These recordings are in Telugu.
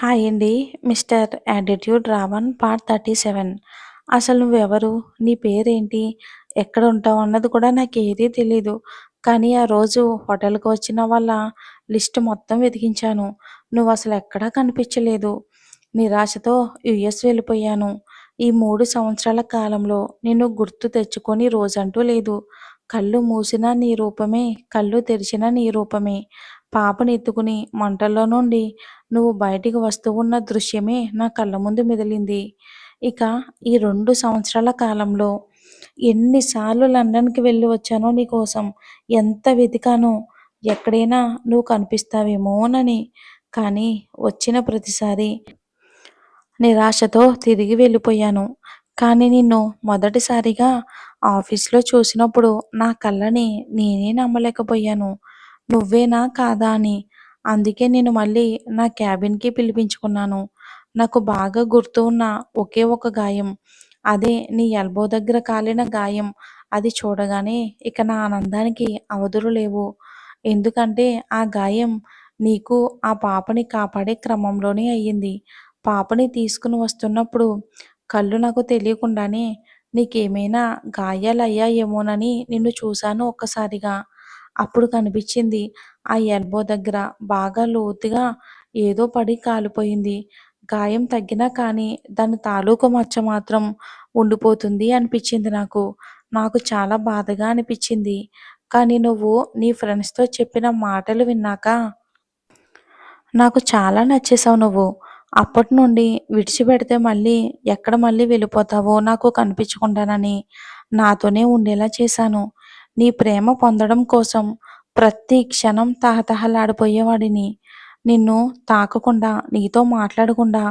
హాయ్ అండి. Mister attitude Ravan part 37. అసలు నువ్వెవరు? నీ పేరేంటి? ఎక్కడ ఉంటావు అన్నది కూడా నాకేదీ తెలీదు. కానీ ఆ రోజు హోటల్‌కి వచ్చిన వాళ్ళ లిస్ట్ మొత్తం వెతికించాను. నువ్వసలు ఎక్కడా కనిపించలేదు. నిరాశతో యూఎస్ వెళ్ళిపోయాను. ఈ 3 సంవత్సరాల కాలంలో నిన్ను గుర్తు తెచ్చుకొని రోజంటూ లేదు. కళ్ళు మూసినా నీ రూపమే, కళ్ళు తెరిచినా నీ రూపమే. పాపని ఎత్తుకుని మంటల్లో నుండి నువ్వు బయటికి వస్తూ ఉన్న దృశ్యమే నా కళ్ళ ముందు మెదిలింది. ఇక ఈ 2 సంవత్సరాల కాలంలో ఎన్నిసార్లు లండన్‌కి వెళ్ళి వచ్చానో నీకోసం. ఎంత వెతికానో ఎక్కడైనా నువ్వు కనిపిస్తావేమోనని. కానీ వచ్చిన ప్రతిసారి నిరాశతో తిరిగి వెళ్ళిపోయాను. కానీ నిన్ను మొదటిసారిగా ఆఫీస్‌లో చూసినప్పుడు నా కళ్ళని నేనే నమ్మలేకపోయాను. నువ్వేనా కాదా అని. అందుకే నిన్ను మళ్ళీ నా క్యాబిన్‌కి పిలిపించుకున్నాను. నాకు బాగా గుర్తు ఉన్న ఒకే ఒక గాయం. అదే నీ ఎల్బో దగ్గర కాలిన గాయం. అది చూడగానే ఇక నా ఆనందానికి అవధులు లేవు. ఎందుకంటే ఆ గాయం నీకు ఆ పాపని కాపాడే క్రమంలోనే అయ్యింది. పాపని తీసుకుని వస్తున్నప్పుడు కళ్ళు నాకు తెలియకుండానే నీకేమైనా గాయాలయ్యాయేమోనని నిన్ను చూశాను ఒక్కసారిగా. అప్పుడు కనిపించింది ఆ ఎల్బో దగ్గర బాగా లోతుగా ఏదో పడి కాలిపోయింది. గాయం తగ్గినా కానీ దాని తాలూకు మచ్చ మాత్రం ఉండిపోతుంది అనిపించింది నాకు. నాకు చాలా బాధగా అనిపించింది. కానీ నువ్వు నీ ఫ్రెండ్స్‌తో చెప్పిన మాటలు విన్నాక నాకు చాలా నచ్చేసావు నువ్వు. అప్పటినుండి విడిచిపెడితే మళ్ళీ వెళ్ళిపోతావో నాకు కనిపించకుండానని నాతోనే ఉండేలా చేశాను. నీ ప్రేమ పొందడం కోసం ప్రతి క్షణం తహతహలాడిపోయేవాడిని. నిన్ను తాకకుండా, నీతో మాట్లాడకుండా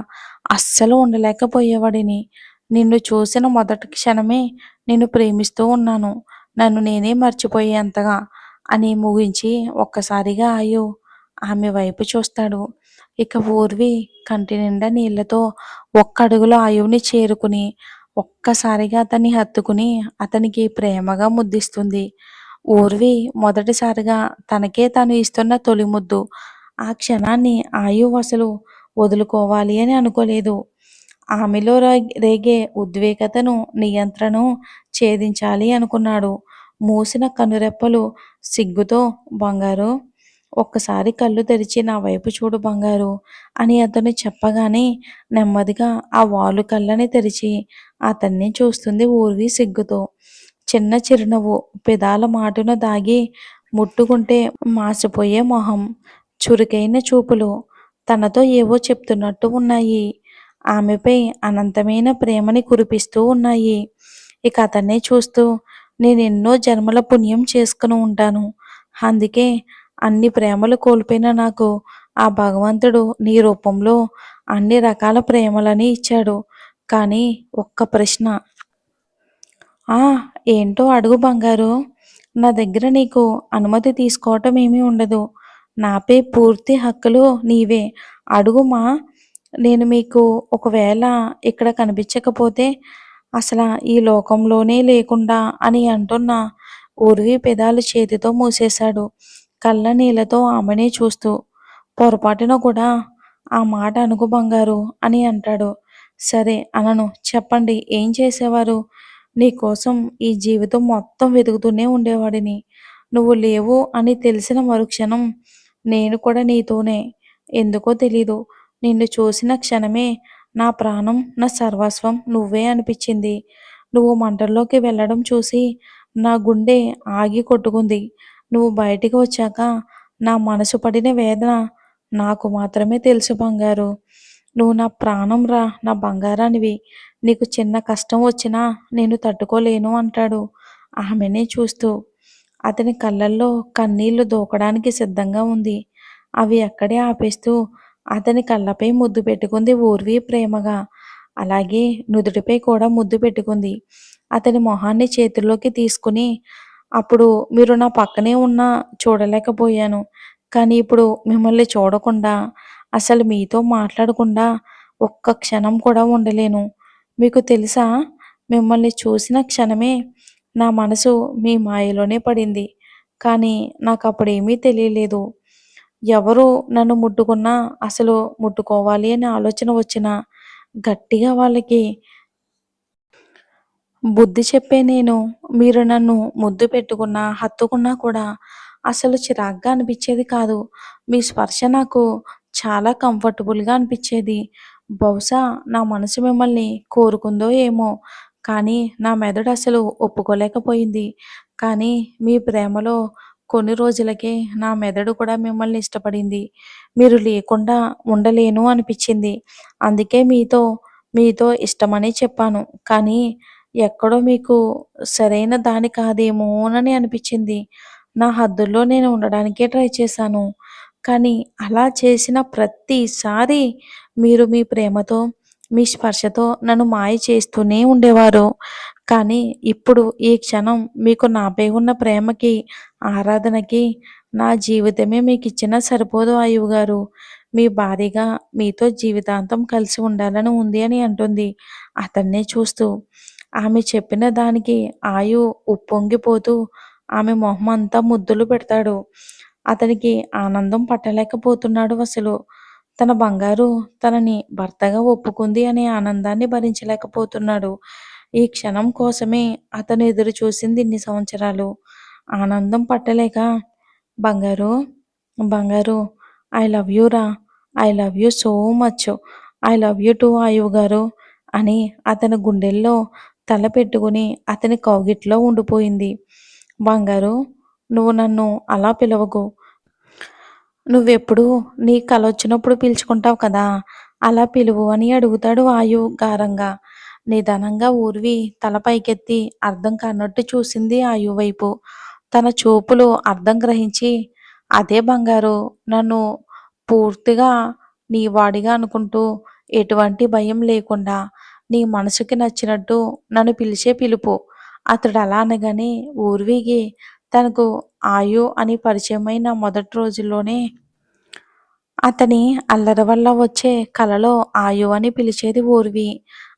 అస్సలు ఉండలేకపోయేవాడిని. నిన్ను చూసిన మొదటి క్షణమే నిన్ను ప్రేమిస్తూ ఉన్నాను. నన్ను నేనే మర్చిపోయేంతగా అని ముగించి ఒక్కసారిగా ఆమె వైపు చూస్తాడు. ఇక ఊర్వి కంటి నిండా నీళ్లతో ఒక్క అడుగులో ఆయువుని చేరుకుని ఒక్కసారిగా అతన్ని హత్తుకుని అతనికి ప్రేమగా ముద్దిస్తుంది. ఊర్వి మొదటిసారిగా తనకే తాను ఇస్తున్న తొలి ముద్దు. ఆ క్షణాన్ని ఆయువు అసలు వదులుకోవాలి అని అనుకోలేదు. ఆమెలో రేగే ఉద్వేగతను, నియంత్రణను ఛేదించాలి అనుకున్నాడు. మూసిన కనురెప్పలు సిగ్గుతో బంగారు, ఒక్కసారి కళ్ళు తెరిచి నా వైపు చూడు బంగారు అని అతను చెప్పగానే నెమ్మదిగా ఆ వాలు కళ్ళని తెరిచి అతన్ని చూస్తుంది ఊర్వి సిగ్గుతో. చిన్న చిరునవ్వు పెదాల మాటున దాగి ముట్టుకుంటే మాసిపోయే మొహం, చురుకైన చూపులు తనతో ఏవో చెప్తున్నట్టు ఉన్నాయి. ఆమెపై అనంతమైన ప్రేమని కురిపిస్తూ ఉన్నాయి. ఇక అతన్నే చూస్తూ నేనెన్నో జన్మల పుణ్యం చేసుకుని ఉంటాను. అందుకే అన్ని ప్రేమలు కోల్పోయిన నాకు ఆ భగవంతుడు నీ రూపంలో అన్ని రకాల ప్రేమలని ఇచ్చాడు. కానీ ఒక్క ప్రశ్న. ఆ! ఏంటో అడుగు బంగారు. నా దగ్గర నీకు అనుమతి తీసుకోవటం ఏమీ ఉండదు. నాపై పూర్తి హక్కులు నీవే. అడుగుమా. నేను మీకు ఒకవేళ ఇక్కడ కనిపించకపోతే అసల ఈ లోకంలోనే లేకుండా అని అంటున్న ఊర్వి పెదాలు చేతితో మూసేశాడు. కళ్ళ నీళ్ళతో ఆమెనే చూస్తూ. పొరపాటున కూడా ఆ మాట అనుకు బంగారు అని అంటాడు. సరే అనను. చెప్పండి ఏం చేసేవారు? నీకోసం ఈ జీవితం మొత్తం వెతుకుతూనే ఉండేవాడిని. నువ్వు లేవు అని తెలిసిన మరుక్షణం నేను కూడా నీతోనే. ఎందుకో తెలీదు. నిన్ను చూసిన క్షణమే నా ప్రాణం, నా సర్వస్వం నువ్వే అనిపించింది. నువ్వు మంటల్లోకి వెళ్ళడం చూసి నా గుండె ఆగి కొట్టుకుంది. నువ్వు బయటికి వచ్చాక నా మనసు పడిన వేదన నాకు మాత్రమే తెలుసు బంగారు. నువ్వు నా ప్రాణం రా, నా బంగారానివి. నీకు చిన్న కష్టం వచ్చినా నేను తట్టుకోలేను అంటాడు ఆమెనే చూస్తూ. అతని కళ్ళల్లో కన్నీళ్లు దూకడానికి సిద్ధంగా ఉంది. అవి అక్కడే ఆపేస్తూ అతని కళ్ళపై ముద్దు పెట్టుకుంది ఊర్వి ప్రేమగా. అలాగే నుదుటిపై కూడా ముద్దు పెట్టుకుంది. అతని మొహాన్ని చేతుల్లోకి తీసుకుని అప్పుడు మీరు నా పక్కనే ఉన్నా చూడలేకపోయాను. కానీ ఇప్పుడు మిమ్మల్ని చూడకుండా, అసలు మీతో మాట్లాడకుండా ఒక్క క్షణం కూడా ఉండలేను. మీకు తెలుసా? మిమ్మల్ని చూసిన క్షణమే నా మనసు మీ మాయలోనే పడింది. కానీ నాకప్పుడేమీ తెలియలేదు. ఎవరు నన్ను ముట్టుకున్నా అసలు ముట్టుకోవాలి అనే ఆలోచన వచ్చినా గట్టిగా వాళ్ళకి బుద్ధి చెప్పే నేను, మీరు నన్ను ముద్దు పెట్టుకున్నా, హత్తుకున్నా కూడా అసలు చిరాగ్గా అనిపిచ్చేది కాదు. మీ స్పర్శ నాకు చాలా కంఫర్టబుల్‌గా అనిపిచ్చేది. బహుశా నా మనసు మిమ్మల్ని కోరుకుందో ఏమో! కానీ నా మెదడు అసలు ఒప్పుకోలేకపోయింది. కానీ మీ ప్రేమలో కొన్ని రోజులకే నా మెదడు కూడా మిమ్మల్ని ఇష్టపడింది. మీరు లేకుండా ఉండలేను అనిపిచ్చింది. అందుకే మీతో ఇష్టమని చెప్పాను. కానీ ఎక్కడో మీకు సరైన దారి కాదేమోనని అనిపిచ్చింది. నా హద్దుల్లో నేను ఉండడానికే ట్రై చేశాను. కానీ అలా చేసిన ప్రతిసారి మీరు మీ ప్రేమతో, మీ స్పర్శతో నన్ను మాయ చేస్తూనే ఉండేవారు. కానీ ఇప్పుడు ఈ క్షణం మీకు నాపై ఉన్న ప్రేమకి, ఆరాధనకి నా జీవితమే మీకిచ్చినా సరిపోదు ఆయువుగారు. మీ భార్యగా మీతో జీవితాంతం కలిసి ఉండాలని ఉంది అని అంటుంది అతన్నే చూస్తూ. ఆమె చెప్పిన దానికి ఆయు ఉప్పొంగిపోతూ ఆమె మొహమంతా ముద్దులు పెడతాడు. అతనికి ఆనందం పట్టలేకపోతున్నాడు అసలు. తన బంగారు తనని భర్తగా ఒప్పుకుంది అనే ఆనందాన్ని భరించలేకపోతున్నాడు. ఈ క్షణం కోసమే అతను ఎదురు చూసింది ఇన్ని సంవత్సరాలు. ఆనందం పట్టలేక బంగారు, బంగారు ఐ లవ్ యూ రా! I love you so much. I love you two ఆయువు గారు అని అతని గుండెల్లో తల పెట్టుకుని అతని కౌగిట్లో ఉండిపోయింది. బంగారు, నువ్వు నన్ను అలా పిలవకు. నువ్వెప్పుడూ నీ కలొచ్చినప్పుడు పిలుచుకుంటావు కదా! అలా పిలువు అని అడుగుతాడు వాయు గారంగా. నిదానంగా ఊర్వి తల పైకెత్తి అర్థం కానట్టు చూసింది ఆయు వైపు. తన చూపులు అర్థం గ్రహించి, అదే బంగారు, నన్ను పూర్తిగా నీ వాడిగా అనుకుంటూ, ఎటువంటి భయం లేకుండా, నీ మనసుకి నచ్చినట్టు నన్ను పిలిచే పిలుపు. అతడలా అనగానే ఊర్వికి తనకు ఆయు అని పరిచయమైన మొదటి రోజుల్లోనే అతని అల్లరి వల్ల వచ్చే కలలో ఆయు అని పిలిచేది ఊర్వి.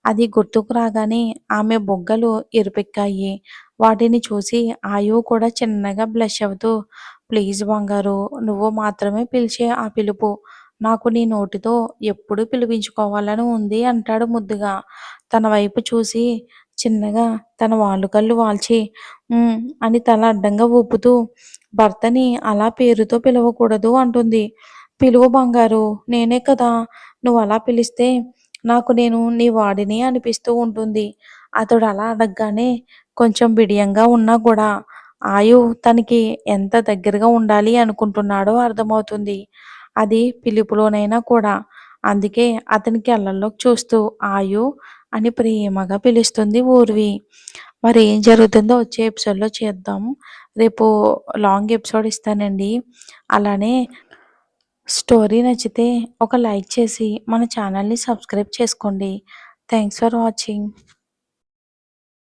అది గుర్తుకు రాగానే ఆమె బుగ్గలు ఎరుపెక్కాయి. వాటిని చూసి ఆయు కూడా చిన్నగా బ్లష్ అవుతూ, ప్లీజ్ బంగారు, నువ్వు మాత్రమే పిలిచే ఆ పిలుపు నాకు నీ నోటితో ఎప్పుడూ పిలిపించుకోవాలని ఉంది అంటాడు ముద్దుగా. తన వైపు చూసి చిన్నగా తన వాలు కళ్ళు వాల్చి అని తల అడ్డంగా ఊపుతూ, భర్తని అలా పేరుతో పిలవకూడదు అంటుంది. పిలువు బంగారు, నేనే కదా! నువ్వలా పిలిస్తే నాకు నేను నీ వాడిని అనిపిస్తూ ఉంటుంది. అతడలా అడగగానే కొంచెం బిడియంగా ఉన్నా కూడా ఆయు తనకి ఎంత దగ్గరగా ఉండాలి అనుకుంటున్నాడో అర్థమవుతుంది. అది పిలుపులోనైనా కూడా. అందుకే అతని కళ్ళల్లోకి చూస్తూ ఆయు అని ప్రేమగా పిలుస్తుంది ఊర్వి. మరి ఏం జరుగుతుందో వచ్చే ఎపిసోడ్‌లో చేద్దాం. రేపు లాంగ్ ఎపిసోడ్ ఇస్తానండి. అలానే స్టోరీ నచ్చితే ఒక లైక్ చేసి మన ఛానల్‌ని సబ్స్క్రైబ్ చేసుకోండి. Thanks for watching.